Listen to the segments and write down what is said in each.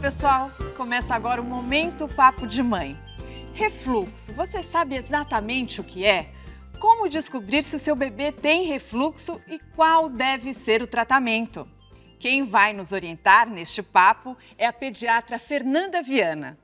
pessoal! Começa agora o Momento Papo de Mãe. Refluxo, você sabe exatamente o que é? Como descobrir se o seu bebê tem refluxo e qual deve ser o tratamento? Quem vai nos orientar neste papo é a pediatra Fernanda Viana.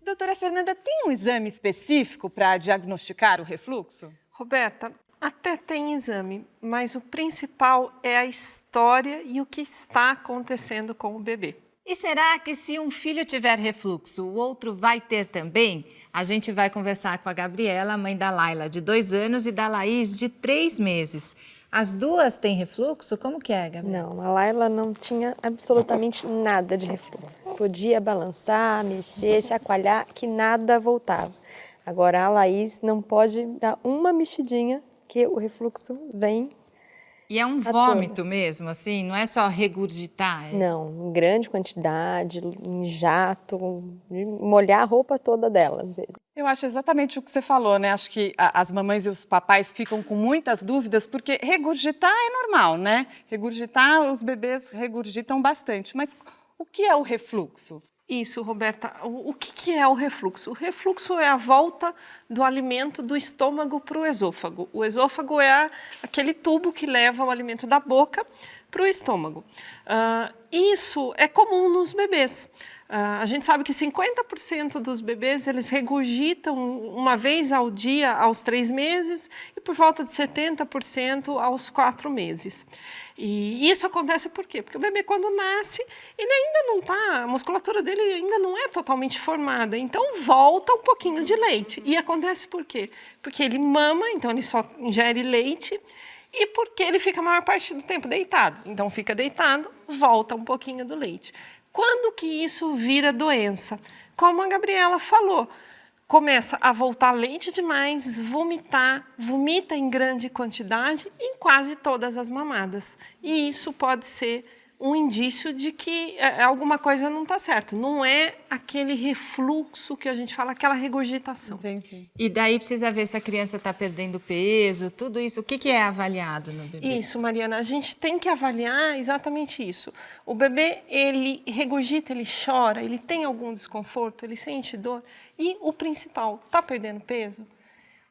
Doutora Fernanda, tem um exame específico para diagnosticar o refluxo? Roberta, até tem exame, mas o principal é a história e o que está acontecendo com o bebê. E será que se um filho tiver refluxo, o outro vai ter também? A gente vai conversar com a Gabriela, mãe da Laila, de 2 anos, e da Laís, de 3 meses. As duas têm refluxo? Como que é, Gabriela? Não, a Laila não tinha absolutamente nada de refluxo. Podia balançar, mexer, chacoalhar, que nada voltava. Agora a Laís não pode dar uma mexidinha que o refluxo vem. E é um vômito mesmo, assim? Não é só regurgitar? Não, em grande quantidade, em jato, molhar a roupa toda dela, às vezes. Eu acho exatamente o que você falou, né? Acho que as mamães e os papais ficam com muitas dúvidas, porque regurgitar é normal, né? Regurgitar, os bebês regurgitam bastante. Mas o que é o refluxo? Isso, Roberta. O que é o refluxo? O refluxo é a volta do alimento do estômago para o esôfago. O esôfago é aquele tubo que leva o alimento da boca para o estômago. Isso é comum nos bebês. A gente sabe que 50% dos bebês eles regurgitam uma vez ao dia aos 3 meses e por volta de 70% aos 4 meses. E isso acontece por quê? Porque o bebê quando nasce, ele ainda não está, a musculatura dele ainda não é totalmente formada, então volta um pouquinho de leite. E acontece por quê? Porque ele mama, então ele só ingere leite, e porque ele fica a maior parte do tempo deitado. Então fica deitado, volta um pouquinho do leite. Quando que isso vira doença? Como a Gabriela falou, começa a voltar leite demais, vomita em grande quantidade em quase todas as mamadas. E isso pode ser um indício de que alguma coisa não está certa. Não é aquele refluxo que a gente fala, aquela regurgitação. Entendi. E daí precisa ver se a criança está perdendo peso, tudo isso. O que é avaliado no bebê? Isso, Mariana, a gente tem que avaliar exatamente isso. O bebê, ele regurgita, ele chora, ele tem algum desconforto, ele sente dor. E o principal, está perdendo peso?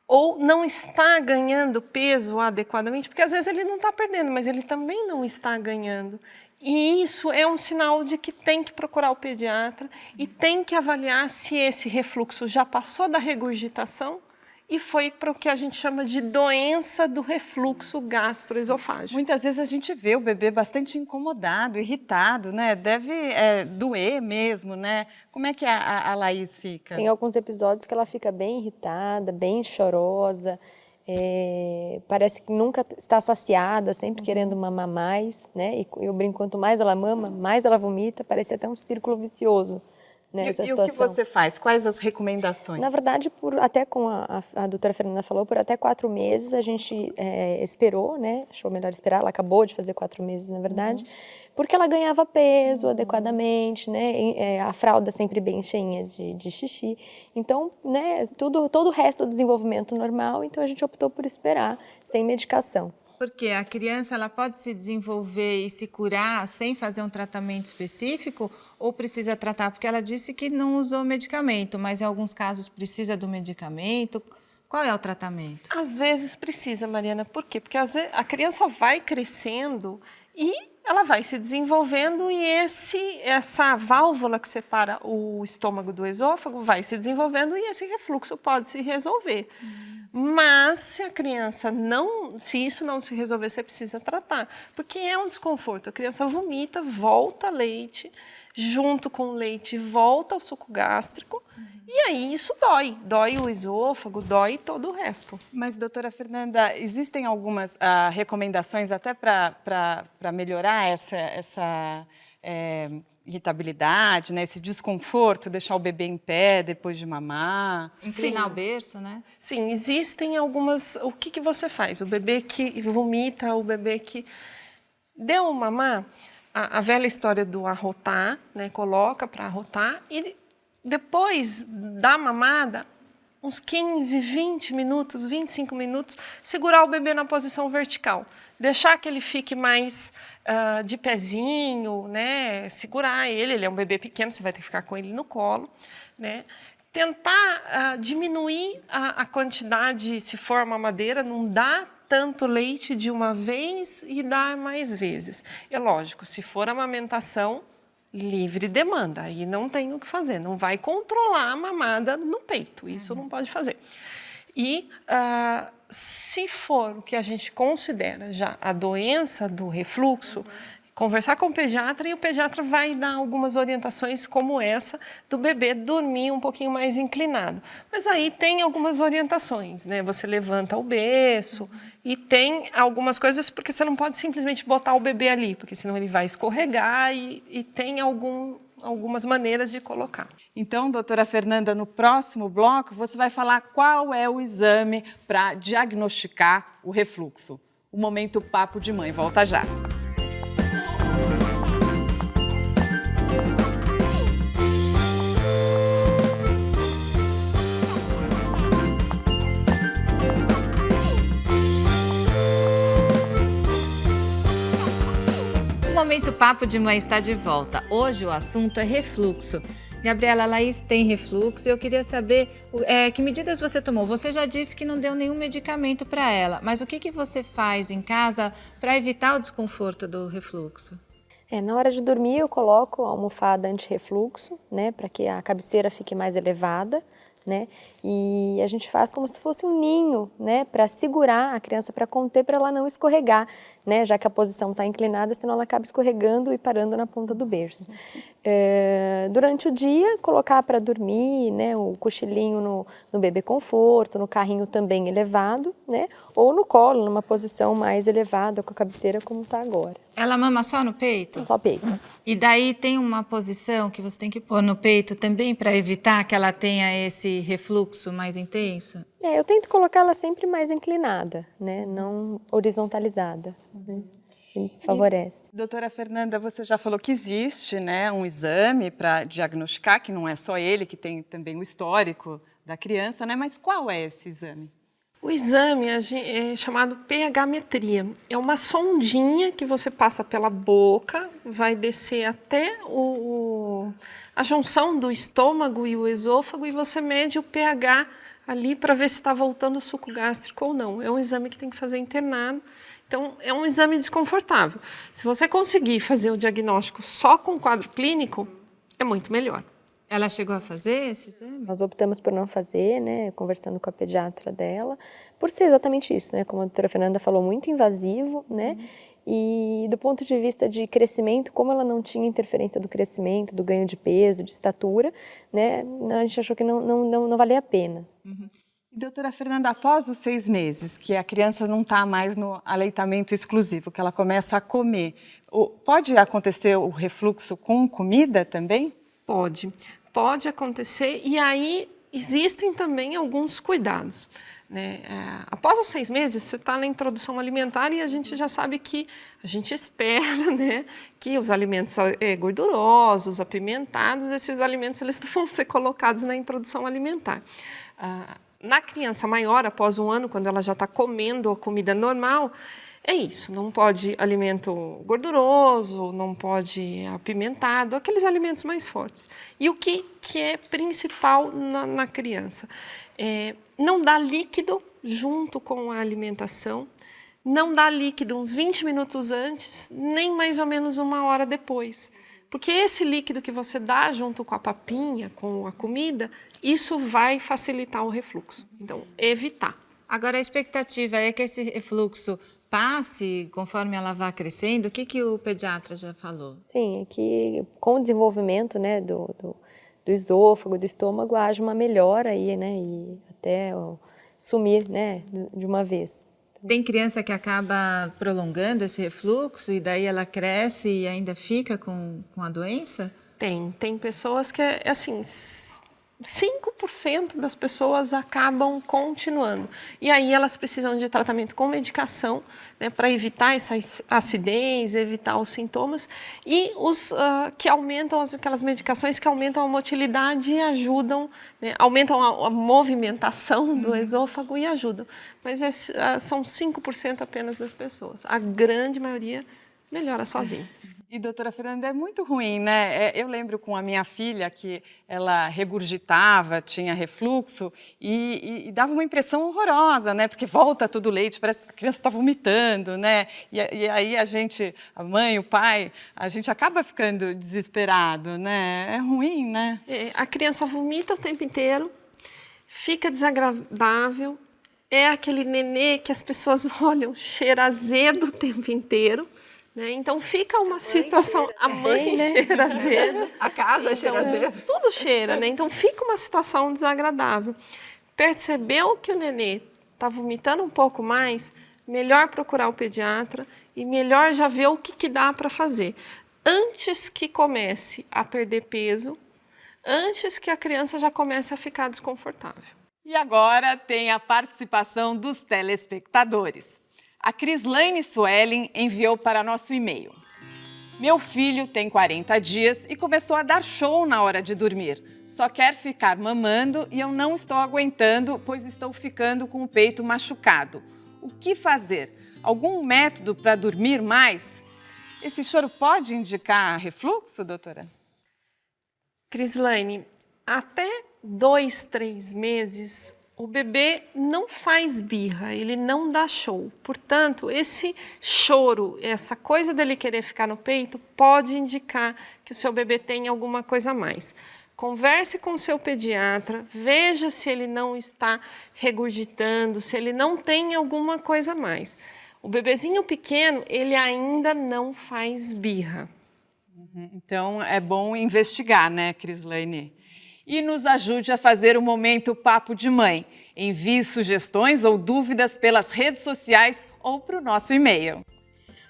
Ou não está ganhando peso adequadamente? Porque às vezes ele não está perdendo, mas ele também não está ganhando. E isso é um sinal de que tem que procurar o pediatra e tem que avaliar se esse refluxo já passou da regurgitação e foi para o que a gente chama de doença do refluxo gastroesofágico. Muitas vezes a gente vê o bebê bastante incomodado, irritado, né? Deve doer mesmo, né? Como é que a Laís fica? Tem alguns episódios que ela fica bem irritada, bem chorosa, parece que nunca está saciada, sempre querendo mamar mais, né? E eu brinco, quanto mais ela mama, mais ela vomita, parece até um círculo vicioso. E o que você faz? Quais as recomendações? Na verdade, até como a doutora Fernanda falou, por até 4 meses a gente esperou, né? Achou melhor esperar, ela acabou de fazer 4 meses, na verdade, porque ela ganhava peso adequadamente, né? A fralda sempre bem cheinha de xixi. Então, né? Todo o resto do desenvolvimento normal, então a gente optou por esperar, sem medicação. Porque a criança ela pode se desenvolver e se curar sem fazer um tratamento específico ou precisa tratar? Porque ela disse que não usou medicamento, mas em alguns casos precisa do medicamento. Qual é o tratamento? Às vezes precisa, Mariana. Por quê? Porque às vezes a criança vai crescendo e ela vai se desenvolvendo e essa válvula que separa o estômago do esôfago vai se desenvolvendo e esse refluxo pode se resolver. Mas se a criança se isso não se resolver, você precisa tratar, porque é um desconforto. A criança vomita, volta leite, junto com o leite volta o suco gástrico, e aí isso dói o esôfago, dói todo o resto. Mas, doutora Fernanda, existem algumas recomendações até para melhorar essa irritabilidade, né? Esse desconforto, deixar o bebê em pé depois de mamar? Inclinar o berço, né? Sim, existem algumas... O que você faz? O bebê que vomita, o bebê que deu mamar, a velha história do arrotar, né? Coloca para arrotar e depois da mamada, uns 15, 20 minutos, 25 minutos, segurar o bebê na posição vertical. deixar que ele fique mais de pezinho, né? Segurar ele é um bebê pequeno, você vai ter que ficar com ele no colo, né? Tentar diminuir a quantidade, se for uma mamadeira, não dá tanto leite de uma vez e dá mais vezes. É lógico, se for amamentação, livre demanda, aí não tem o que fazer, não vai controlar a mamada no peito, isso não pode fazer. E se for o que a gente considera já a doença do refluxo, conversar com o pediatra e o pediatra vai dar algumas orientações como essa do bebê dormir um pouquinho mais inclinado. Mas aí tem algumas orientações, né? Você levanta o berço e tem algumas coisas, porque você não pode simplesmente botar o bebê ali, porque senão ele vai escorregar e tem algumas maneiras de colocar. Então, doutora Fernanda, no próximo bloco você vai falar qual é o exame para diagnosticar o refluxo. O Momento Papo de Mãe volta já. O Momento Papo de Mãe está de volta. Hoje o assunto é refluxo. Gabriela, Laís tem refluxo e eu queria saber que medidas você tomou. Você já disse que não deu nenhum medicamento para ela, mas o que você faz em casa para evitar o desconforto do refluxo? Na hora de dormir eu coloco a almofada anti-refluxo, né, para que a cabeceira fique mais elevada, né, e a gente faz como se fosse um ninho, né, para segurar a criança, para conter, para ela não escorregar, né, já que a posição está inclinada, senão ela acaba escorregando e parando na ponta do berço. Durante o dia, colocar para dormir, né, o cochilinho no bebê conforto, no carrinho também elevado, né, ou no colo, numa posição mais elevada, com a cabeceira como está agora. Ela mama só no peito? Só peito. E daí tem uma posição que você tem que pôr no peito também para evitar que ela tenha esse refluxo mais intenso? Eu tento colocar ela sempre mais inclinada, né, não horizontalizada, né. Favorece. Doutora Fernanda, você já falou que existe, né, um exame para diagnosticar, que não é só ele, que tem também o histórico da criança, né? Mas qual é esse exame? O exame é chamado pH-metria. É uma sondinha que você passa pela boca, vai descer até a junção do estômago e o esôfago e você mede o pH ali para ver se está voltando o suco gástrico ou não. É um exame que tem que fazer internado. Então, é um exame desconfortável. Se você conseguir fazer o diagnóstico só com quadro clínico, é muito melhor. Ela chegou a fazer esse exame? Nós optamos por não fazer, né, conversando com a pediatra dela, por ser exatamente isso, né, como a doutora Fernanda falou, muito invasivo, né, e do ponto de vista de crescimento, como ela não tinha interferência do crescimento, do ganho de peso, de estatura, né, a gente achou que não valia a pena. Doutora Fernanda, após os 6 meses, que a criança não está mais no aleitamento exclusivo, que ela começa a comer, pode acontecer o refluxo com comida também? Pode acontecer e aí existem também alguns cuidados, né? Após os 6 meses, você está na introdução alimentar e a gente já sabe que a gente espera, né, que os alimentos gordurosos, apimentados, esses alimentos eles vão ser colocados na introdução alimentar. Na criança maior, após 1 ano, quando ela já está comendo a comida normal, é isso, não pode alimento gorduroso, não pode apimentado, aqueles alimentos mais fortes. E o que é principal na criança? Não dá líquido junto com a alimentação, não dá líquido uns 20 minutos antes, nem mais ou menos 1 hora depois. Porque esse líquido que você dá junto com a papinha, com a comida, isso vai facilitar o refluxo. Então, evitar. Agora, a expectativa é que esse refluxo passe conforme ela vá crescendo? O que o pediatra já falou? Sim, é que com o desenvolvimento, né, do esôfago, do estômago, haja uma melhora aí, né, e até sumir, né, de uma vez. Tem criança que acaba prolongando esse refluxo e daí ela cresce e ainda fica com a doença? Tem pessoas que, assim, 5% das pessoas acabam continuando. E aí elas precisam de tratamento com medicação, né, para evitar essa acidez, evitar os sintomas. E os que aumentam, aquelas medicações que aumentam a motilidade e ajudam, né, aumentam a movimentação do esôfago e ajudam. Mas são 5% apenas das pessoas. A grande maioria melhora sozinho. E, doutora Fernanda, é muito ruim, né? Eu lembro com a minha filha que ela regurgitava, tinha refluxo e dava uma impressão horrorosa, né? Porque volta todo o leite, parece que a criança está vomitando, né? E aí a gente, a mãe, o pai, a gente acaba ficando desesperado, né? É ruim, né? A criança vomita o tempo inteiro, fica desagradável, é aquele nenê que as pessoas olham, cheira azedo o tempo inteiro. Né? Então fica uma situação, a mãe cheira azedo, A casa cheira azedo. tudo cheira, né? Então fica uma situação desagradável. Percebeu que o nenê está vomitando um pouco mais, melhor procurar o pediatra e melhor já ver o que dá para fazer. Antes que comece a perder peso, antes que a criança já comece a ficar desconfortável. E agora tem a participação dos telespectadores. A Crislaine Suelen enviou para nosso e-mail. Meu filho tem 40 dias e começou a dar show na hora de dormir. Só quer ficar mamando e eu não estou aguentando, pois estou ficando com o peito machucado. O que fazer? Algum método para dormir mais? Esse choro pode indicar refluxo, doutora? Crislaine, até 2, 3 meses, o bebê não faz birra, ele não dá show. Portanto, esse choro, essa coisa dele querer ficar no peito, pode indicar que o seu bebê tem alguma coisa a mais. Converse com o seu pediatra, veja se ele não está regurgitando, se ele não tem alguma coisa a mais. O bebezinho pequeno, ele ainda não faz birra. Então, é bom investigar, né, Crislaine? E nos ajude a fazer o Momento Papo de Mãe. Envie sugestões ou dúvidas pelas redes sociais ou para o nosso e-mail.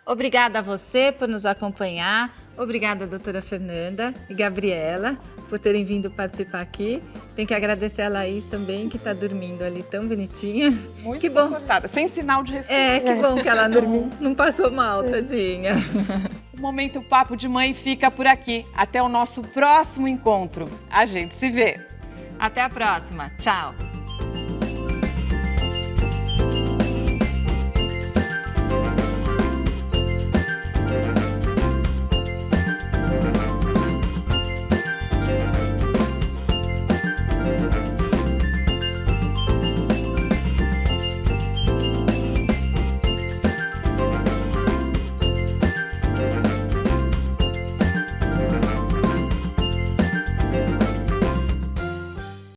Obrigada a você por nos acompanhar. Obrigada, doutora Fernanda e Gabriela, por terem vindo participar aqui. Tem que agradecer a Laís também, que está dormindo ali tão bonitinha. Muito que bom. confortável, sem sinal de refluxo. Que bom que ela não passou mal, tadinha. O Momento Papo de Mãe fica por aqui. Até o nosso próximo encontro. A gente se vê. Até a próxima. Tchau.